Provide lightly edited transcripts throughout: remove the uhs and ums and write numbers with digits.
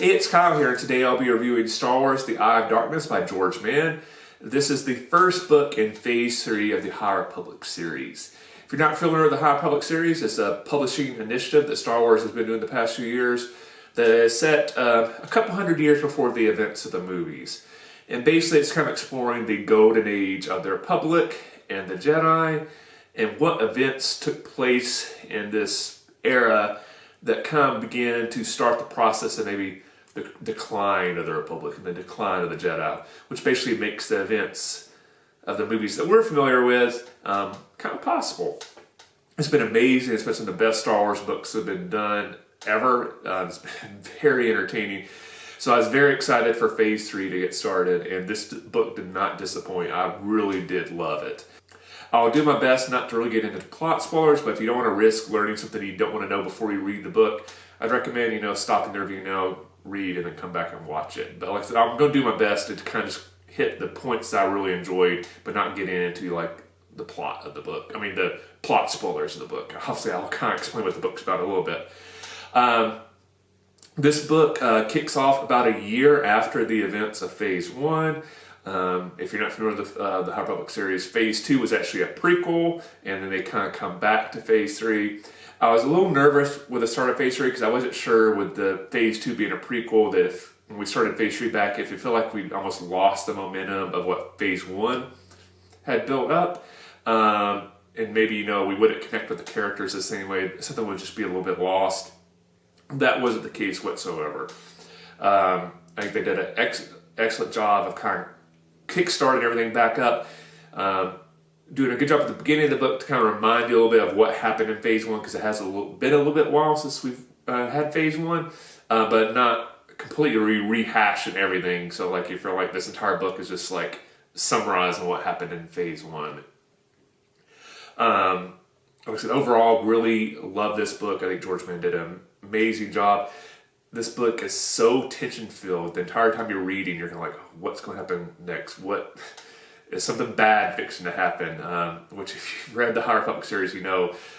Hey, it's Kyle here, and today I'll be reviewing Star Wars The Eye of Darkness by George Mann. This is the first book in Phase 3 of the High Republic series. If you're not familiar with the High Republic series, it's a publishing initiative that Star Wars has been doing the past few years that is set a couple hundred years before the events of the movies. And basically it's kind of exploring the golden age of the Republic and the Jedi and what events took place in this era that kind of began to start the process of maybe the decline of the Republic and the decline of the Jedi, which basically makes the events of the movies that we're familiar with kind of possible. It's been amazing. It's been some of the best Star Wars books that have been done ever. It's been very entertaining. So I was very excited for Phase 3 to get started, and this book did not disappoint. I really did love it. I'll do my best not to really get into plot spoilers, but if you don't want to risk learning something you don't want to know before you read the book, I'd recommend, stopping the review now, read, and then come back and watch it. But like I said, I'm going to do my best to kind of just hit the points that I really enjoyed, but not get into like the plot of the book. I mean, the plot spoilers of the book. Obviously, I'll kind of explain what the book's about a little bit. This book kicks off about a year after the events of Phase 1. If you're not familiar with the High Republic series, Phase 2 was actually a prequel, and then they kind of come back to Phase 3. I was a little nervous with the start of Phase 3 because I wasn't sure with the Phase 2 being a prequel that if when we started Phase 3 back, if you feel like we almost lost the momentum of what Phase 1 had built up, and maybe, we wouldn't connect with the characters the same way, something would just be a little bit lost. That wasn't the case whatsoever. I think they did an excellent job of kind of kickstarting everything back up, doing a good job at the beginning of the book to kind of remind you a little bit of what happened in Phase 1, because it has been a little bit while since we've had Phase 1, but not completely rehashing everything. So like you feel like this entire book is just like summarizing what happened in Phase 1. Like I said, overall, really love this book. I think George Mann did an amazing job. This book is so tension-filled. The entire time you're reading, you're kind of like, what's going to happen next? What is something bad fixing to happen? Which, if you've read the High Republic series,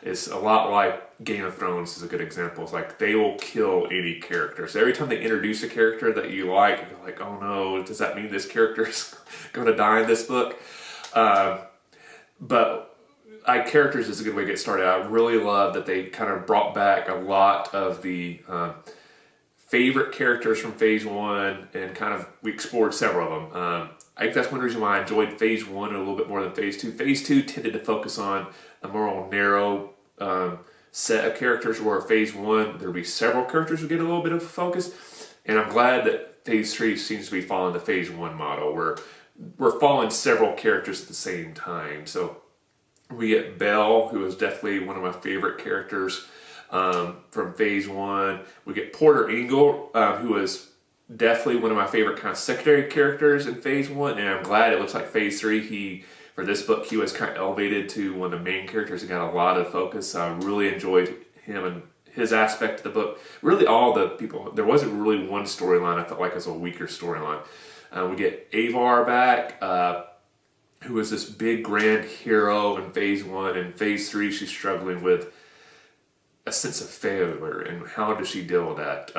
is a lot like Game of Thrones is a good example. It's like they will kill any character. So every time they introduce a character that you like, you're like, oh no, does that mean this character is going to die in this book? But characters is a good way to get started. I really love that they kind of brought back a lot of the favorite characters from Phase 1, and we explored several of them. I think that's one reason why I enjoyed Phase 1 a little bit more than Phase 2. Phase 2 tended to focus on a more narrow set of characters, where Phase 1, there'll be several characters who get a little bit of focus. And I'm glad that Phase 3 seems to be following the Phase 1 model, where we're following several characters at the same time. So we get Belle, who is definitely one of my favorite characters from Phase 1. We get Porter Engle, who is definitely one of my favorite kind of secondary characters in Phase 1, and I'm glad it looks like Phase 3, for this book, he was kind of elevated to one of the main characters and got a lot of focus. I really enjoyed him and his aspect of the book. Really all the people, there wasn't really one storyline I felt like was a weaker storyline. We get Avar back, who is this big grand hero in Phase 1. In Phase 3, she's struggling with a sense of failure, and how does she deal with that?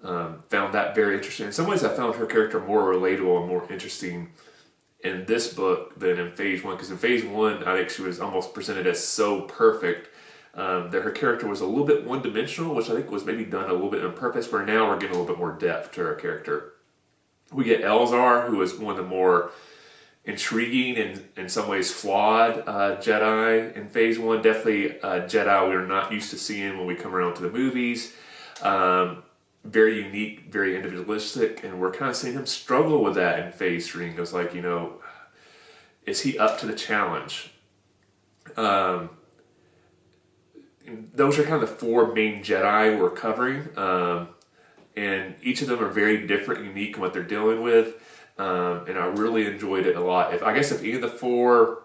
Found that very interesting. In some ways, I found her character more relatable and more interesting in this book than in Phase 1, because in Phase 1, I think she was almost presented as so perfect that her character was a little bit one-dimensional, which I think was maybe done a little bit on purpose, where now we're getting a little bit more depth to her character. We get Elzar, who is one of the more intriguing and in some ways flawed Jedi in Phase 1. Definitely a Jedi we're not used to seeing when we come around to the movies. Very unique, very individualistic, and we're kind of seeing him struggle with that in Phase 3. And goes like, is he up to the challenge? Those are kind of the four main Jedi we're covering, and each of them are very different, unique in what they're dealing with. And I really enjoyed it a lot. If any of the four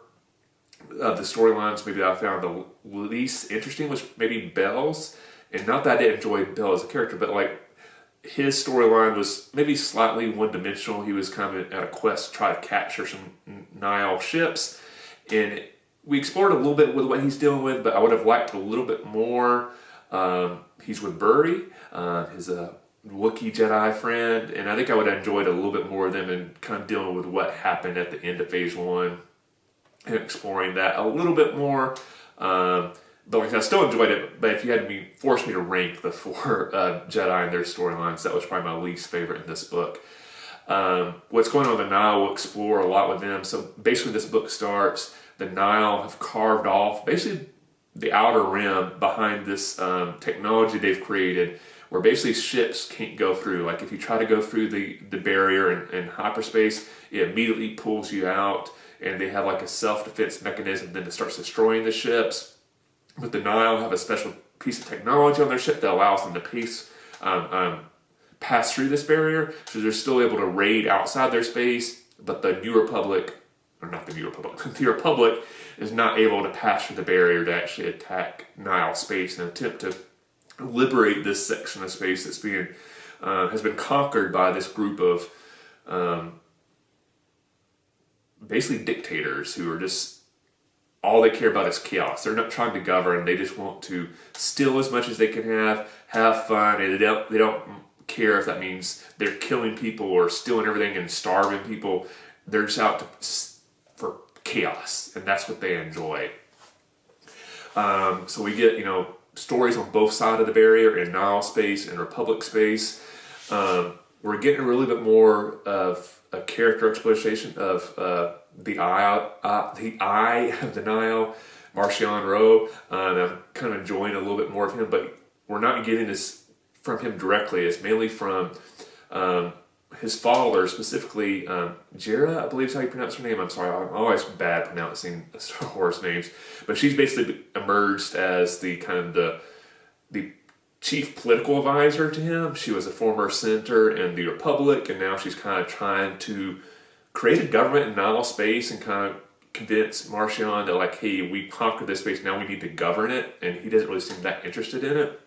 of the storylines maybe I found the least interesting was maybe Belle's. And not that I didn't enjoy Belle as a character, but like his storyline was maybe slightly one-dimensional. He was kind of at a quest to try to capture some Nihil ships. And we explored a little bit with what he's dealing with, but I would have liked a little bit more. He's with Burry, his Wookiee Jedi friend, and I think I would have enjoyed a little bit more of them and kind of dealing with what happened at the end of Phase 1 and exploring that a little bit more. But like I still enjoyed it, but if you had me force me to rank the 4 Jedi and their storylines, that was probably my least favorite in this book. What's going on in the Nile, we'll explore a lot with them. So basically this book starts, the Nile have carved off basically the outer rim behind this technology they've created where basically ships can't go through. Like if you try to go through the barrier in hyperspace, it immediately pulls you out, and they have like a self-defense mechanism then it starts destroying the ships. But the Nile have a special piece of technology on their ship that allows them to pass through this barrier, so they're still able to raid outside their space, but the New Republic, or not the New Republic, the Republic is not able to pass through the barrier to actually attack Nile space and attempt to liberate this section of space that's being has been conquered by this group of basically dictators who are just, all they care about is chaos. They're not trying to govern. They just want to steal as much as they can have fun, and they don't care if that means they're killing people or stealing everything and starving people. They're just out for chaos, and that's what they enjoy. So we get, stories on both sides of the barrier, in Nile space and Republic space. We're getting a little bit more of a character exploration of the eye of the Nile, Marchion Ro. I'm kind of enjoying a little bit more of him, but we're not getting this from him directly. It's mainly from his followers, specifically Jira, I believe is how you pronounce her name. I'm sorry, I'm always bad pronouncing Star Wars names, but she's basically emerged as the kind of the chief political advisor to him. She was a former senator in the Republic, and now she's kind of trying to create a government in Nile space and kind of convince Marchion that, like, hey, we conquered this space, now we need to govern it, and he doesn't really seem that interested in it.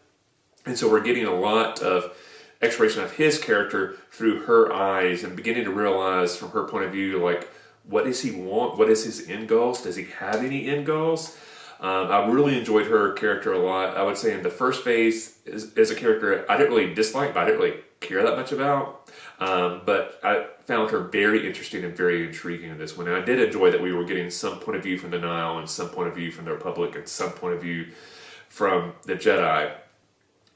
And so we're getting a lot of exploration of his character through her eyes and beginning to realize from her point of view, like, what does he want? What is his end goals? Does he have any end goals? I really enjoyed her character a lot. I would say in the first phase is a character I didn't really dislike, but I didn't really care that much about. But I found her very interesting and very intriguing in this one. And I did enjoy that we were getting some point of view from the Nile and some point of view from the Republic and some point of view from the Jedi.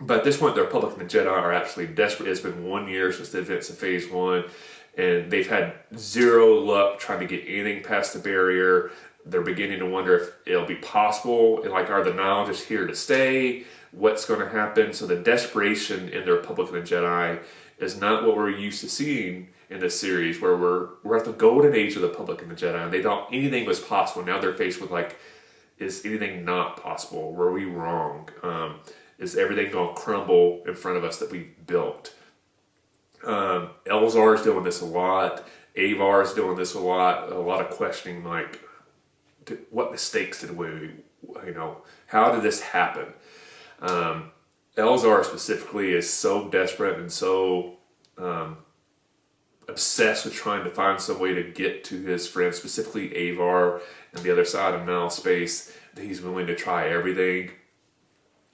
But at this point, the Republic and the Jedi are actually desperate. It's been 1 year since the events of Phase 1, and they've had zero luck trying to get anything past the barrier. They're beginning to wonder if it'll be possible. Like, are the Nile just here to stay? What's going to happen? So the desperation in the Republic and the Jedi is not what we're used to seeing in this series, where we're at the golden age of the Republic and the Jedi, and they thought anything was possible. Now they're faced with, like, is anything not possible? Were we wrong? Is everything going to crumble in front of us that we built? Elzar is doing this a lot. Avar is doing this a lot of questioning, like, what mistakes did we, how did this happen? Elzar specifically is so desperate and so obsessed with trying to find some way to get to his friend, specifically Avar and the other side of Nile space, that he's willing to try everything.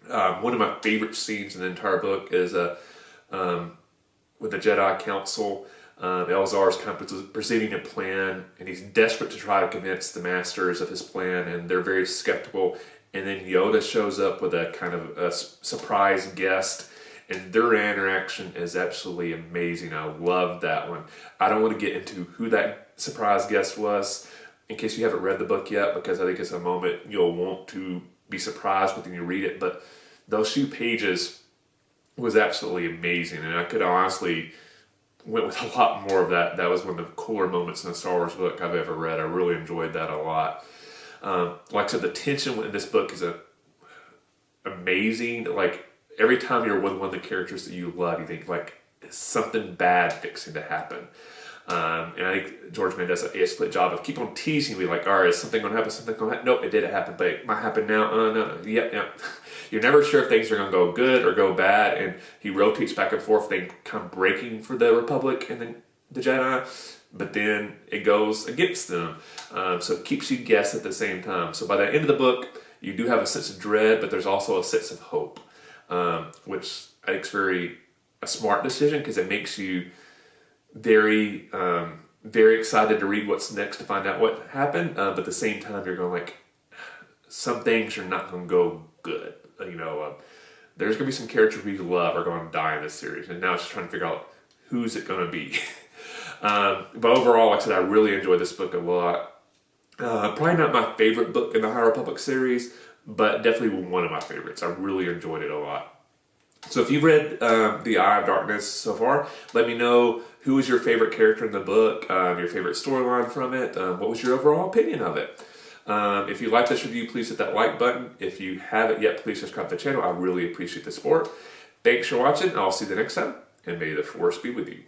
One of my favorite scenes in the entire book is with the Jedi Council. Elzar is kind of presenting a plan, and he's desperate to try to convince the masters of his plan, and they're very skeptical. And then Yoda shows up with a kind of a surprise guest, and their interaction is absolutely amazing. I love that one. I don't want to get into who that surprise guest was in case you haven't read the book yet, because I think it's a moment you'll want to be surprised with when you read it. But those few pages was absolutely amazing, and I could honestly went with a lot more of that. That was one of the cooler moments in a Star Wars book I've ever read. I really enjoyed that a lot. Like I said, the tension in this book is amazing. Like, every time you're with one of the characters that you love, you think, like, is something bad fixing to happen? And I think George Mann does an excellent job of keep on teasing me, like, all right, is something going to happen? Something going to happen? Nope, it didn't happen, but it might happen now. No. Yep. You're never sure if things are going to go good or go bad, and he rotates back and forth. They come breaking for the Republic and then the Jedi, but then it goes against them. So it keeps you guessed at the same time. So by the end of the book, you do have a sense of dread, but there's also a sense of hope, which I think is very a smart decision because it makes you very very excited to read what's next to find out what happened. But at the same time, you're going like, some things are not going to go good. There's going to be some characters we love are going to die in this series, and now it's just trying to figure out who's it going to be. But overall, like I said, I really enjoyed this book a lot. Probably not my favorite book in the High Republic series, but definitely one of my favorites. I really enjoyed it a lot. So if you've read The Eye of Darkness so far, let me know who was your favorite character in the book, your favorite storyline from it, what was your overall opinion of it. If you like this review, please hit that like button. If you haven't yet, please subscribe to the channel. I really appreciate the support. Thanks for watching. I'll see you the next time, and may the Force be with you.